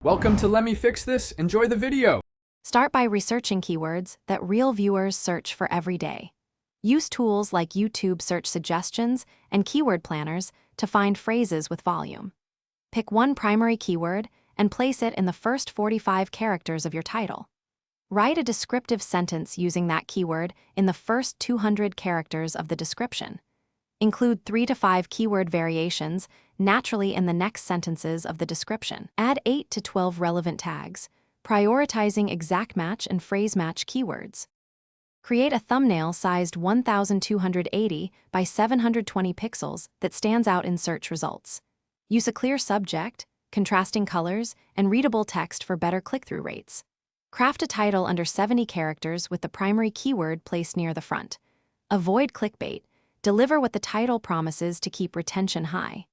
Welcome to Let Me Fix This. Enjoy the video. Start by researching keywords that real viewers search for every day. Use tools like YouTube search suggestions and keyword planners to find phrases with volume. Pick one primary keyword and place it in the first 45 characters of your title. Write a descriptive sentence using that keyword in the first 200 characters of the description. Include 3 to 5 keyword variations naturally in the next sentences of the description. Add 8 to 12 relevant tags, prioritizing exact match and phrase match keywords. Create a thumbnail sized 1280 by 720 pixels that stands out in search results. Use a clear subject, contrasting colors, and readable text for better click-through rates. Craft a title under 70 characters with the primary keyword placed near the front. Avoid clickbait. Deliver what the title promises to keep retention high.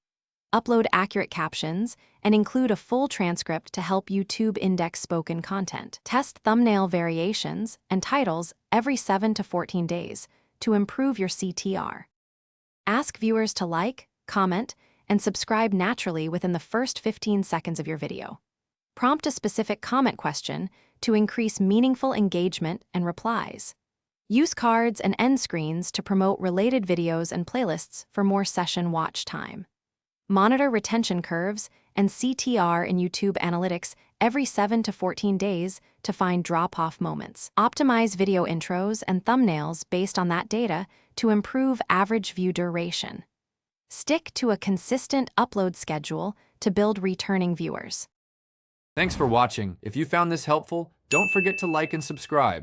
Upload accurate captions and include a full transcript to help YouTube index spoken content. Test thumbnail variations and titles every 7 to 14 days to improve your CTR. Ask viewers to like, comment, and subscribe naturally within the first 15 seconds of your video. Prompt a specific comment question to increase meaningful engagement and replies. Use cards and end screens to promote related videos and playlists for more session watch time. Monitor retention curves and CTR in YouTube Analytics every 7 to 14 days to find drop-off moments. Optimize video intros and thumbnails based on that data to improve average view duration. Stick to a consistent upload schedule to build returning viewers. Thanks for watching. If you found this helpful, don't forget to like and subscribe.